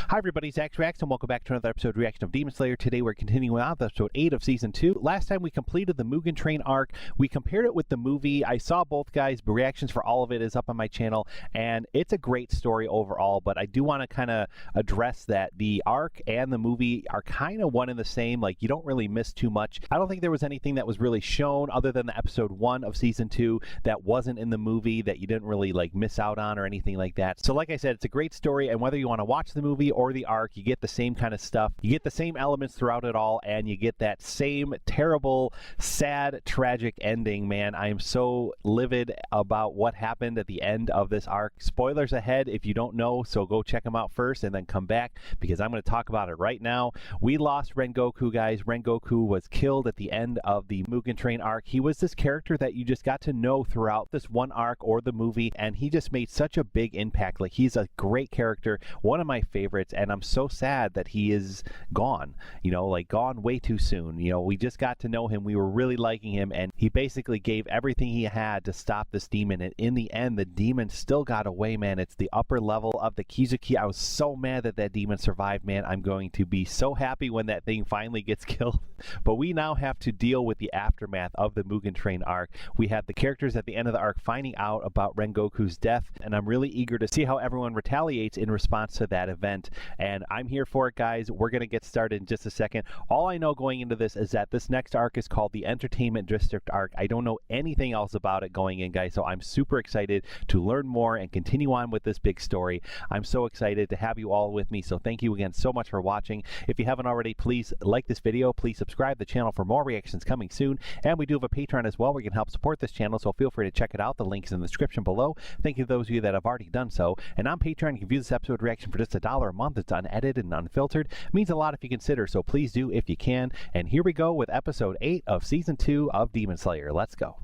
Hi everybody, Zach Reacts, and welcome back to another episode of Reaction of Demon Slayer. Today we're continuing on with episode 8 of Season 2. Last time we completed the Mugen Train arc. We compared it with the movie. I saw both guys. Reactions for all of it is up on my channel, and it's a great story overall, but I do want to kind of address that the arc and the movie are kind of one and the same. Like, you don't really miss too much. I don't think there was anything that was really shown other than the episode 1 of Season 2 that wasn't in the movie that you didn't really like miss out on or anything like that. So like I said, it's a great story, and whether you want to watch the movie or the arc, you get the same kind of stuff. You get the same elements throughout it all, and you get that same terrible, sad, tragic ending. Man, I am so livid about what happened at the end of this arc. Spoilers ahead if you don't know, so go check them out first and then come back, because I'm going to talk about it right now. We lost Rengoku, guys. Rengoku was killed at the end of the Mugen Train arc. He was this character that you just got to know throughout this one arc or the movie, and he just made such a big impact. Like, he's a great character, one of my favorites, and I'm so sad that he is gone, you know, like gone way too soon. You know, we just got to know him, we were really liking him, and he basically gave everything he had to stop this demon, and in the end the demon still got away, man. It's the upper level of the Kizuki. I was so mad that that demon survived, man. I'm going to be so happy when that thing finally gets killed. But we now have to deal with the aftermath of the Mugen Train arc. We have the characters at the end of the arc finding out about Rengoku's death, and I'm really eager to see how everyone retaliates in response to that event, and I'm here for it, guys. We're going to get started in just a second. All I know going into this is that this next arc is called the Entertainment District arc. I don't know anything else about it going in, guys, so I'm super excited to learn more and continue on with this big story. I'm so excited to have you all with me, so thank you again so much for watching. If you haven't already, please like this video, please subscribe to the channel for more reactions coming soon, and we do have a Patreon as well where you can help support this channel, so feel free to check it out. The link is in the description below. Thank you to those of you that have already done so, and on Patreon you can view this episode reaction for just $1 a month. It's unedited and unfiltered. It means a lot if you consider, so please do if you can. And here we go with episode 8 of Season 2 of Demon Slayer. Let's go.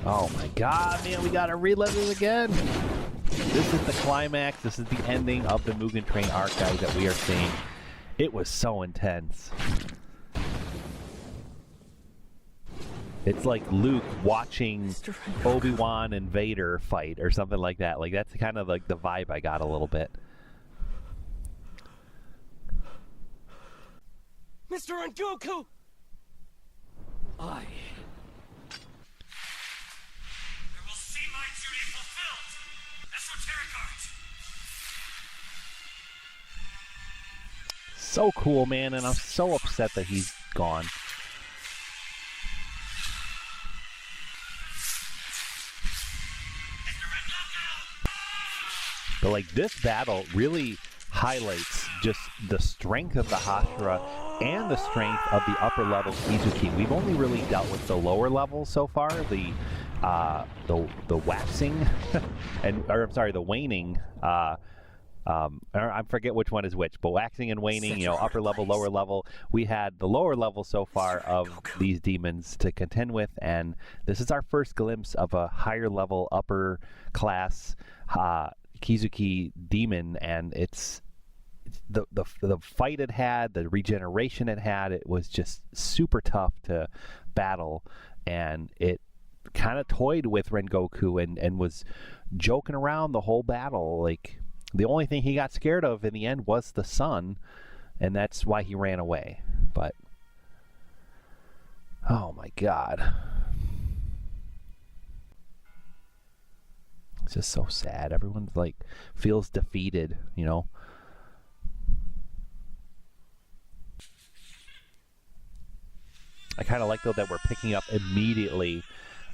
Oh my god, man, we gotta relive it again. This is the climax. This is the ending of the Mugen Train arc, guys, that we are seeing. It was so intense. It's like Luke watching Obi-Wan and Vader fight or something like that. Like, that's kind of like the vibe I got a little bit. Mr. Rengoku! I will see my duty fulfilled! Esoteric art! So cool, man, and I'm so upset that he's gone. But like, this battle really highlights just the strength of the Hashira and the strength of the upper level Kizuki. We've only really dealt with the lower levels so far, the waxing the waning. I forget which one is which, but waxing and waning, you know, upper level, lower level. We had the lower level so far of these demons to contend with, and this is our first glimpse of a higher level, upper class Kizuki demon, and it's the fight it had, the regeneration it had. It was just super tough to battle, and it kind of toyed with Rengoku and was joking around the whole battle. Like, the only thing he got scared of in the end was the sun, and that's why he ran away. But oh my god, it's just so sad. Everyone's like feels defeated, you know. I kind of like, though, that we're picking up immediately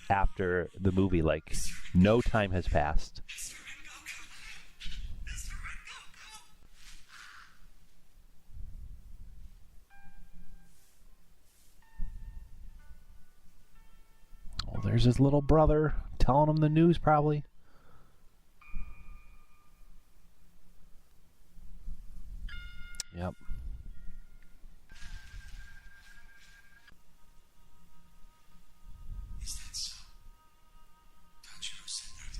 after the movie. Like, no time has passed. Oh, there's his little brother telling him the news, probably. Yep. Is that so? Tanjiro said that.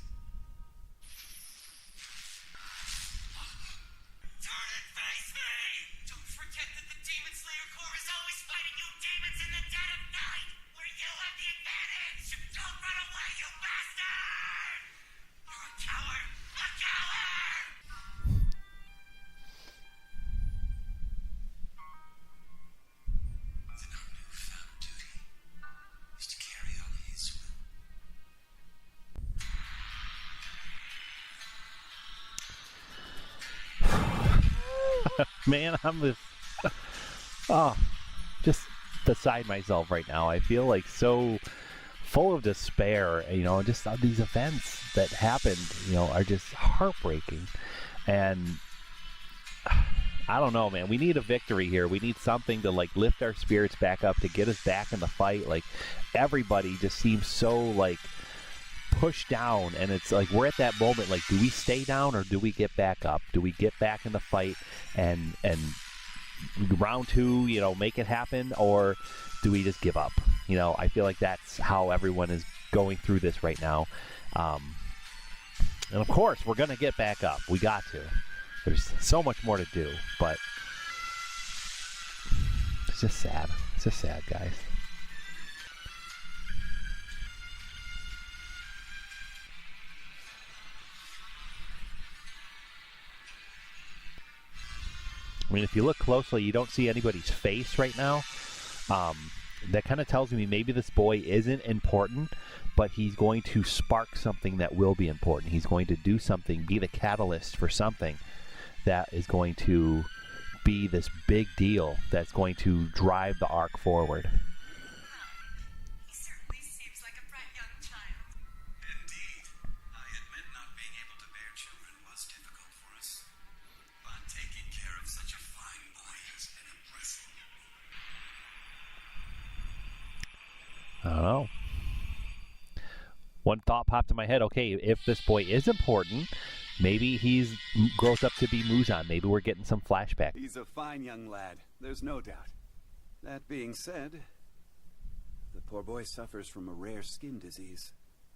Turn and face me! Don't forget that the Demon Slayer Corps is always fighting you demons in the dead of night, where you have the advantage! Don't run away, you bastard! Man, I'm just, oh, just beside myself right now. I feel like so full of despair, you know, just these events that happened, you know, are just heartbreaking. And I don't know, man. We need a victory here. We need something to like lift our spirits back up, to get us back in the fight. Like everybody just seems so like pushed down, and it's like we're at that moment. Like, do we stay down or do we get back up? Do we get back in the fight and round two, you know, make it happen, or do we just give up? You know, I feel like that's how everyone is going through this right now. And of course, we're gonna get back up. We got to. There's so much more to do, but it's just sad. It's just sad, guys. I mean, if you look closely, you don't see anybody's face right now. That kind of tells me maybe this boy isn't important, but he's going to spark something that will be important. He's going to do something, be the catalyst for something that is going to be this big deal that's going to drive the arc forward. He certainly seems like a bright young child. Indeed. I admit not being able to bear children was difficult for us. But taking care of such a fine boy has been impressive. I don't know. One thought popped in my head. Okay, if this boy is important, maybe he's grows up to be Muzan. Maybe we're getting some flashback. He's a fine young lad, there's no doubt. That being said, the poor boy suffers from a rare skin disease,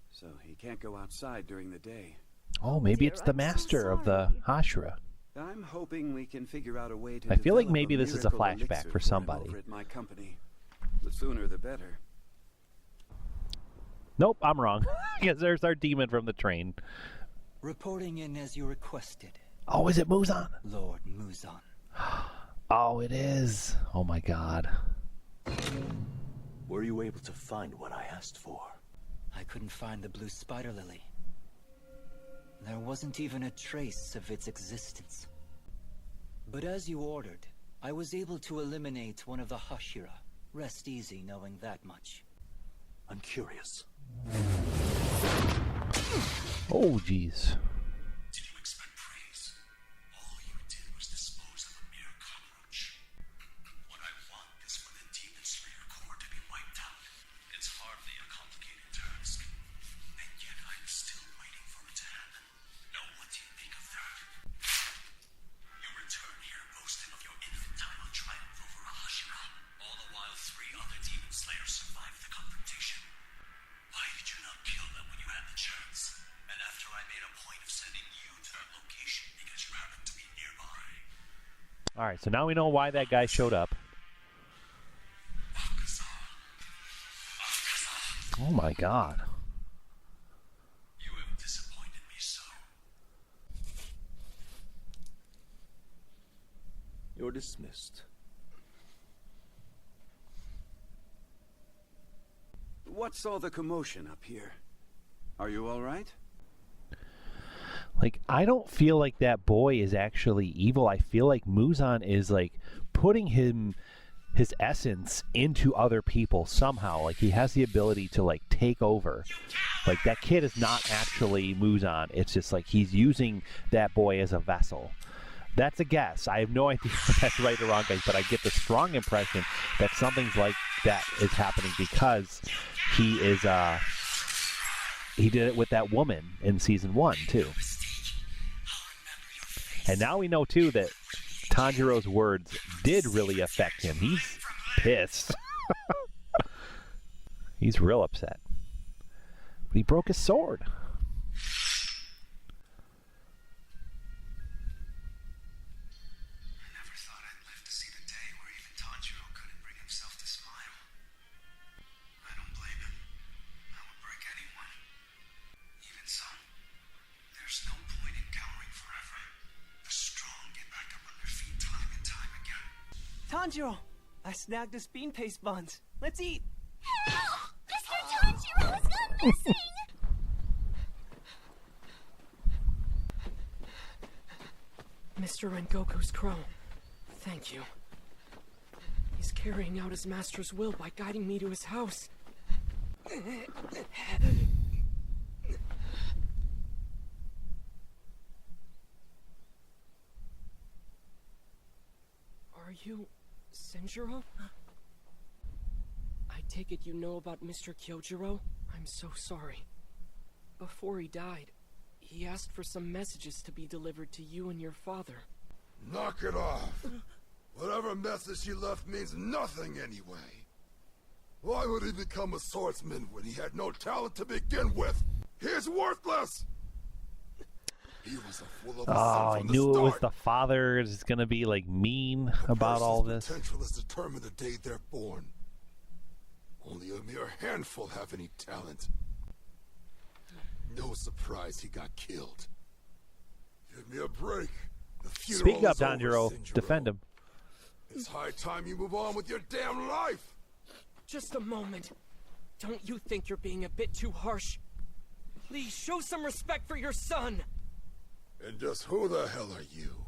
so he can't go outside during the day. Oh, maybe it's the master of the Hashira. I'm hoping we can figure out a way to I feel like develop maybe this is a miracle flashback elixir for him somebody. over at my company. The sooner the better. Nope, I'm wrong. Because there's our demon from the train. Reporting in as you requested, Oh, is it Muzan? Lord Muzan. Oh, it is. Oh my god. Were you able to find what I asked for? I couldn't find the blue spider lily. There wasn't even a trace of its existence. But as you ordered, I was able to eliminate one of the Hashira. Rest easy knowing that much. I'm curious. Oh, jeez. Did you expect praise? All you did was dispose of a mere cockroach. What I want is for the Demon Slayer Corps to be wiped out. It's hardly a complicated task. And yet I'm still waiting for it to happen. Now what do you think of that? You return here boasting of your infantile triumph over a Hashira. All the while 3 other Demon Slayers survived the confrontation. Why did you not kill them when you had the chance? And after I made a point of sending you to that location because you happened to be nearby. Alright, so now we know why that guy showed up. Oh my god. You have disappointed me so. You're dismissed. What's all the commotion up here? Are you all right? Like, I don't feel like that boy is actually evil. I feel like Muzan is like putting his essence into other people somehow. Like, he has the ability to like take over. Like, that kid is not actually Muzan. It's just like he's using that boy as a vessel. That's a guess. I have no idea if that's right or wrong, guys, but I get the strong impression that something's like that is happening because he is he did it with that woman in season 1 too. And now we know too that Tanjiro's words did really affect him. He's pissed. He's real upset. But he broke his sword. Tanjiro! I snagged the bean paste buns. Let's eat! Mr. Tanjiro has gone missing! Mr. Rengoku's crow. Thank you. He's carrying out his master's will by guiding me to his house. Are you Senjuro? I take it you know about Mr. Kyojiro? I'm so sorry. Before he died, he asked for some messages to be delivered to you and your father. Knock it off. Whatever message he left means nothing anyway. Why would he become a swordsman when he had no talent to begin with? He's worthless! He was a fool of a Oh, son I from the knew it was start. the father is going to be like mean about all Person's this. potential is determined the day they're born. Only a mere handful have any talent. No surprise he got killed. Give me a break. The funeral Speak up, is over, Tanjiro. Senjuro. Defend him. It's high time you move on with your damn life. Just a moment. Don't you think you're being a bit too harsh? Please show some respect for your son. And just who the hell are you?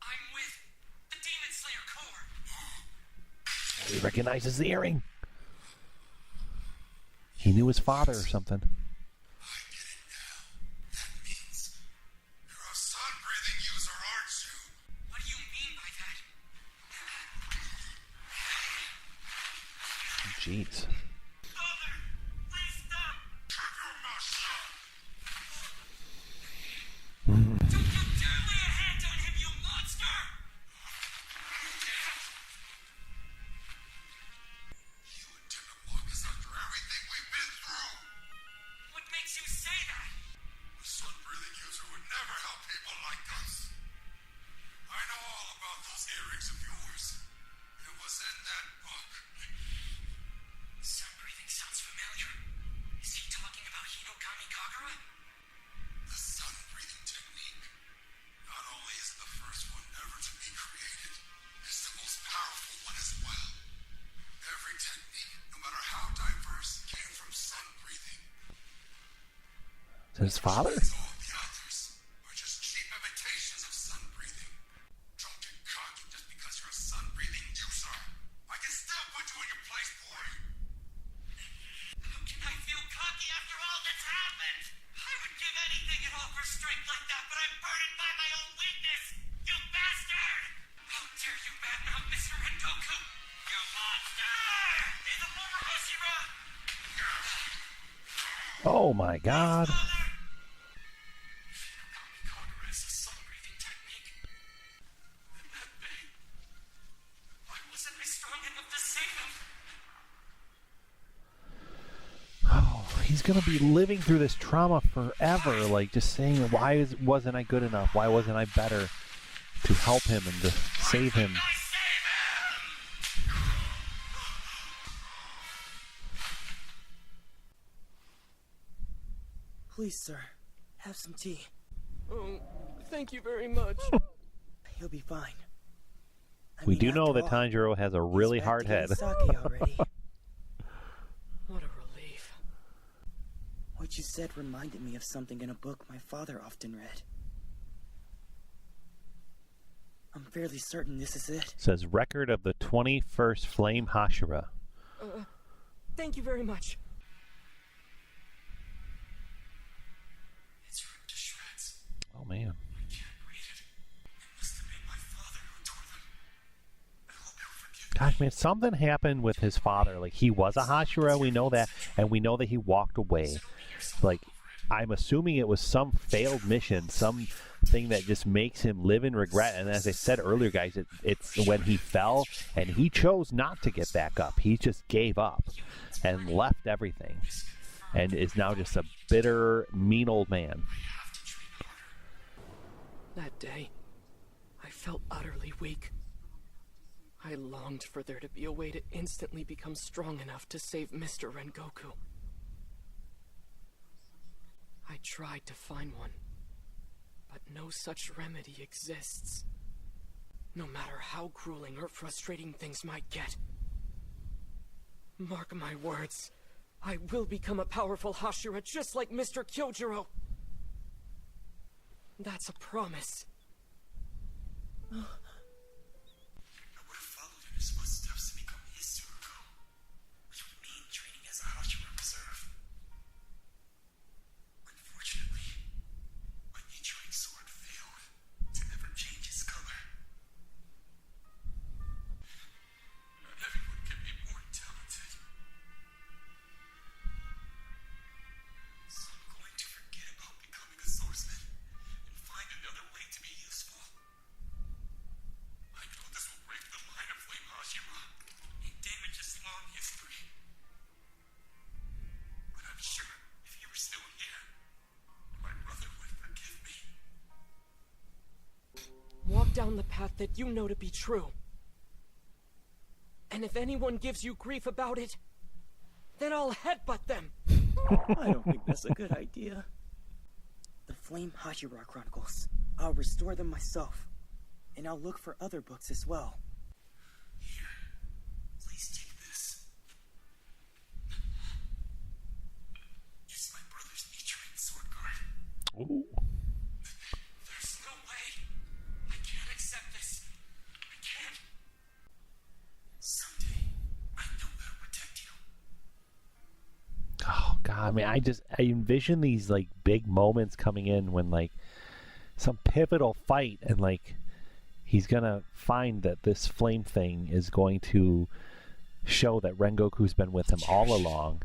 I'm with the Demon Slayer Corps. He recognizes the earring. He knew his father or something. I get it now. That means you're a sun-breathing user, aren't you? What do you mean by that? Jeez. Father, please stop. Keep your mouth shut. Don't you dare lay a hand on him, you monster! You intend to walk us after everything we've been through. What makes you say that? A sun-breathing user would never help people like us. I know all about those earrings of yours. It was in that book. Sun breathing sounds familiar. Is he talking about Hinokami Kagura? The sun-breathing technique. Not only is it the first one ever to be created, it's the most powerful one as well. Every technique, no matter how diverse, came from sun-breathing. Is that his father? All the others are just cheap imitations of sun-breathing. Don't get cocky just because you're a sun-breathing user. I can still put you in your place, boy. How can I feel cocky after all that's happened? I would give anything at all for strength like that, but I'm burdened by my own weakness! You bastard! How dare you badmouth Mr. Rengoku! You monster! Be the former Hashira! Oh my god. Father! Hinokami Kagura is a sun-breathing technique. And that pain... Why wasn't I strong enough to save him? Oh, he's going to be living through this trauma forever. Like, just saying, wasn't I good enough? Why wasn't I better to help him and to save him? I save him! Please, sir, have some tea. Oh, thank you very much. He'll be fine. We do know that after all, Tanjiro has a he's really back hard to head. getting sake already. What a relief. What you said reminded me of something in a book my father often read. I'm fairly certain this is it. Says record of the 21st Flame Hashira. Thank you very much. It's ripped to shreds. Oh man. I can't read it. It must have been my father who tore them. I hope you'll forgive me. Gosh, man, something happened with his father. Like, he was a Hashira, we know that, and we know that he walked away. Like, I'm assuming it was some failed mission, something that just makes him live in regret. And as I said earlier, guys, it's when he fell, and he chose not to get back up. He just gave up and left everything, and is now just a bitter, mean old man. That day, I felt utterly weak. I longed for there to be a way to instantly become strong enough to save Mr. Rengoku. I tried to find one, but no such remedy exists. No matter how grueling or frustrating things might get. Mark my words, I will become a powerful Hashira just like Mr. Kyojiro. That's a promise. down the path that you know to be true. And if anyone gives you grief about it, then I'll headbutt them. I don't think that's a good idea. The Flame Hashira Chronicles. I'll restore them myself. And I'll look for other books as well. Here, please take this. It's my brother's Nichiren sword guard. Ooh. There's no way. I can't accept this. I can't. Someday, I know how to protect you. Oh god, I mean, I envision these like big moments coming in when like some pivotal fight, and like he's gonna find that this flame thing is going to show that Rengoku's been with him all along,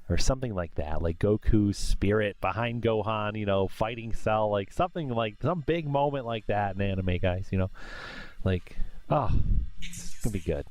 or something like that. Like Goku's spirit behind Gohan, you know, fighting Cell, like something like some big moment like that in anime, guys. You know, like it's gonna be good.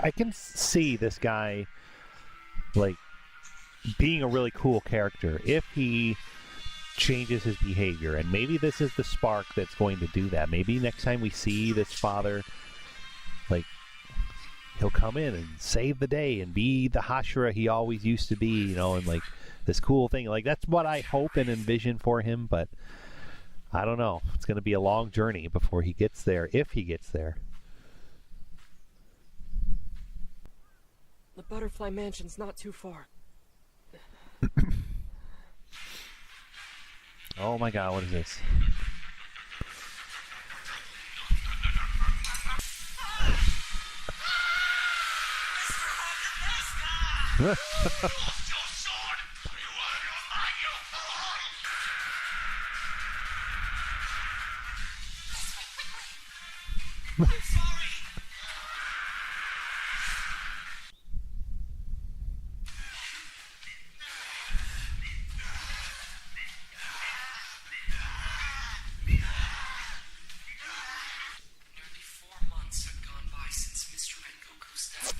I can see this guy like being a really cool character if he changes his behavior, and maybe this is the spark that's going to do that. Maybe next time we see this father, like, he'll come in and save the day and be the Hashira he always used to be, you know, and like this cool thing. Like, that's what I hope and envision for him, but I don't know. It's going to be a long journey before he gets there, if he gets there. The Butterfly Mansion's not too far. Oh my god, what is this?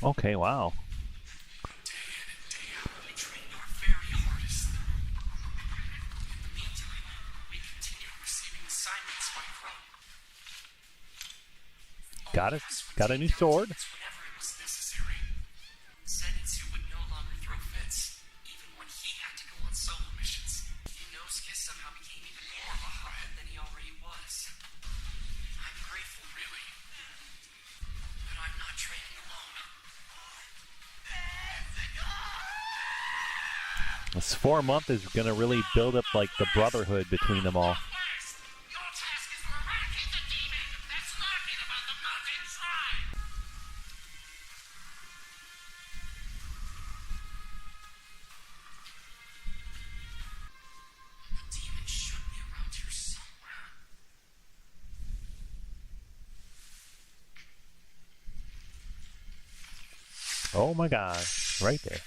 Okay, wow. Day in and day out, we train our very hardest. In the meantime, we continue receiving assignments by Crow. Got a new sword. Whenever it was necessary. Zenitsu would no longer throw fits, even when he had to go on solo missions. Inosuke somehow became even more of a hothead than he already was. I'm grateful, really. But I'm not training alone. This 4 month is gonna really build up like the brotherhood between them all. Your task is to eradicate the demon that's lurking about the Mugen Train. The demon should be around here somewhere. Oh my god, right there.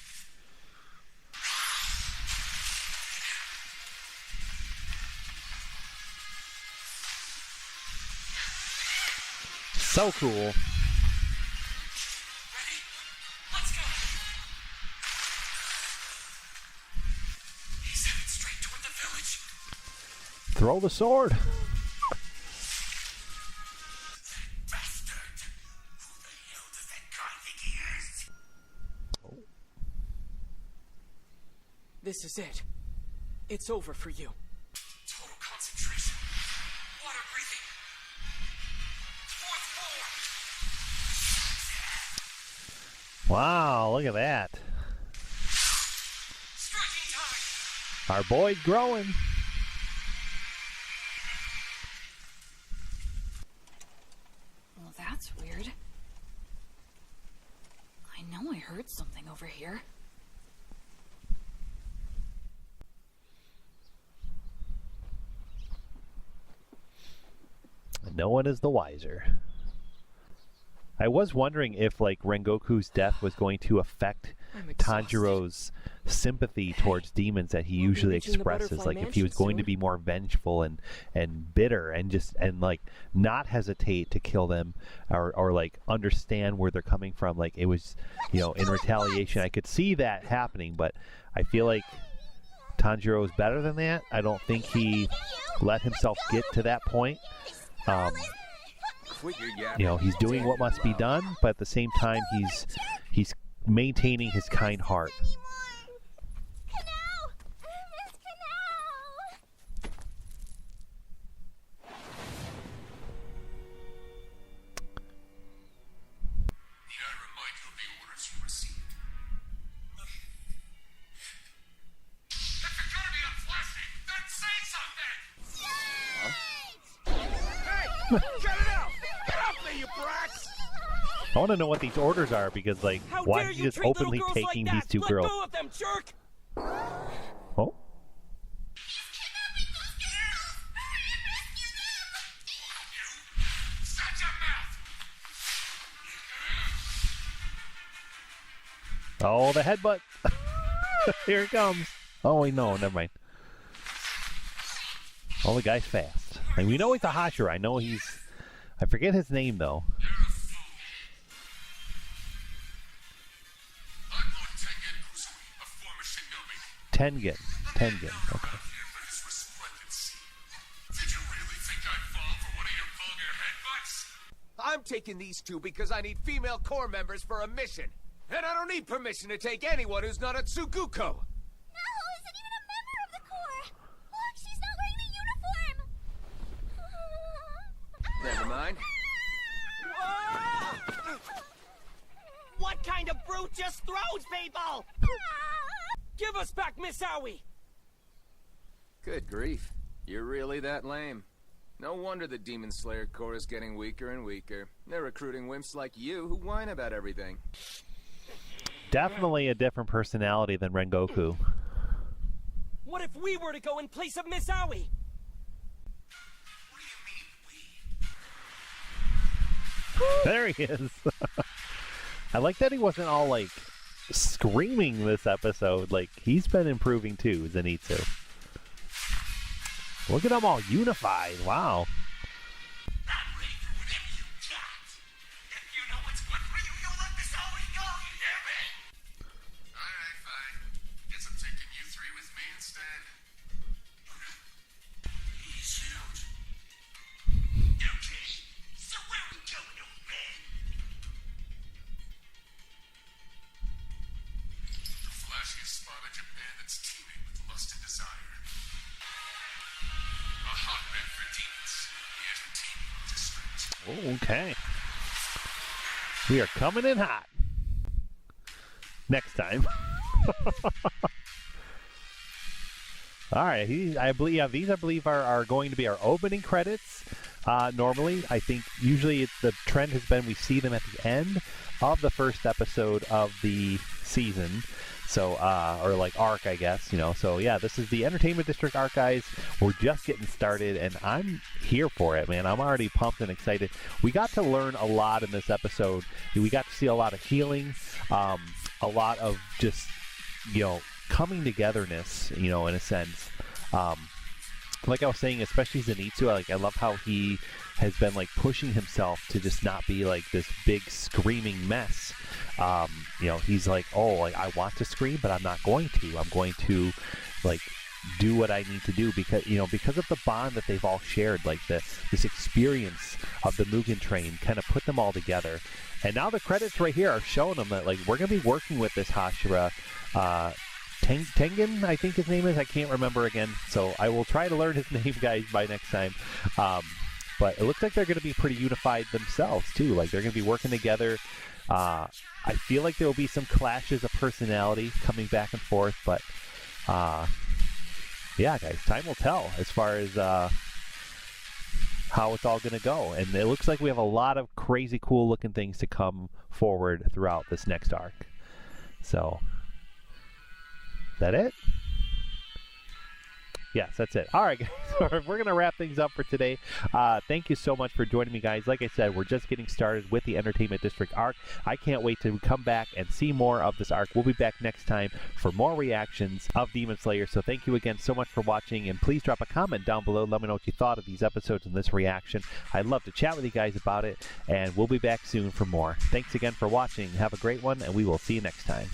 So cool. Ready? Let's go. He's headed straight toward the village. Throw the sword. Bastard. Who the hell does that guy think he is? This is it. It's over for you. Total concentration. Water breathing. Fourth floor. Wow, look at that. Striking time. Our boy's growing. Well, that's weird. I know I heard something over here. no one is the wiser. I was wondering if like Rengoku's death was going to affect Tanjiro's sympathy towards demons that he usually expresses, like if he was going to be more vengeful and bitter and like not hesitate to kill them or like understand where they're coming from, like it was, you know, in retaliation. I could see that happening, but I feel like Tanjiro is better than that. I don't think he let himself get to that point. You know, he's doing what must be done, but at the same time he's maintaining his kind heart. I want to know what these orders are, because, like, why is he just openly taking these two girls? Let go of them, jerk! Oh? Oh, the headbutt! Here it comes! Oh, wait, no, never mind. Oh, the guy's fast. Like, we know he's a Hashira. I know he's... I forget his name, though. Tengen. Okay. I'm taking these two because I need female corps members for a mission. And I don't need permission to take anyone who's not a Tsuguko. No, isn't even a member of the Corps. Look, she's not wearing the uniform. Never mind. What kind of brute just throws people? Give us back Miss Aoi! Good grief. You're really that lame. No wonder the Demon Slayer Corps is getting weaker and weaker. They're recruiting wimps like you who whine about everything. Definitely a different personality than Rengoku. What if we were to go in place of Miss Aoi? There he is. I like that he wasn't all like screaming this episode. Like, he's been improving too, Zenitsu. Look at them all unified. Wow. Okay. We are coming in hot. Next time. All right. These I believe are going to be our opening credits. Normally, I think usually the trend has been we see them at the end of the first episode of the season. So, or like arc, I guess, you know. So, yeah, this is the Entertainment District arc, guys. We're just getting started, and I'm here for it, man. I'm already pumped and excited. We got to learn a lot in this episode. We got to see a lot of healing, a lot of just, you know, coming togetherness, you know, in a sense. Like I was saying, especially Zenitsu, I love how he has been, like, pushing himself to just not be, like, this big screaming mess. You know, he's like, oh, like, I want to scream, but I'm not going to. I'm going to, like, do what I need to do because, you know, because of the bond that they've all shared, like, this experience of the Mugen Train kind of put them all together. And now the credits right here are showing them that, like, we're going to be working with this Hashira, Tengen, I think his name is. I can't remember again. So I will try to learn his name, guys, by next time. But it looks like they're going to be pretty unified themselves, too. Like, they're going to be working together. I feel like there will be some clashes of personality coming back and forth. But, yeah, guys, time will tell as far as how it's all going to go. And it looks like we have a lot of crazy, cool-looking things to come forward throughout this next arc. So... Is that it? Yes, that's it. All right, guys. We're going to wrap things up for today. Thank you so much for joining me, guys. Like I said, we're just getting started with the Entertainment District arc. I can't wait to come back and see more of this arc. We'll be back next time for more reactions of Demon Slayer. So thank you again so much for watching, and please drop a comment down below. Let me know what you thought of these episodes and this reaction. I'd love to chat with you guys about it, and we'll be back soon for more. Thanks again for watching. Have a great one, and we will see you next time.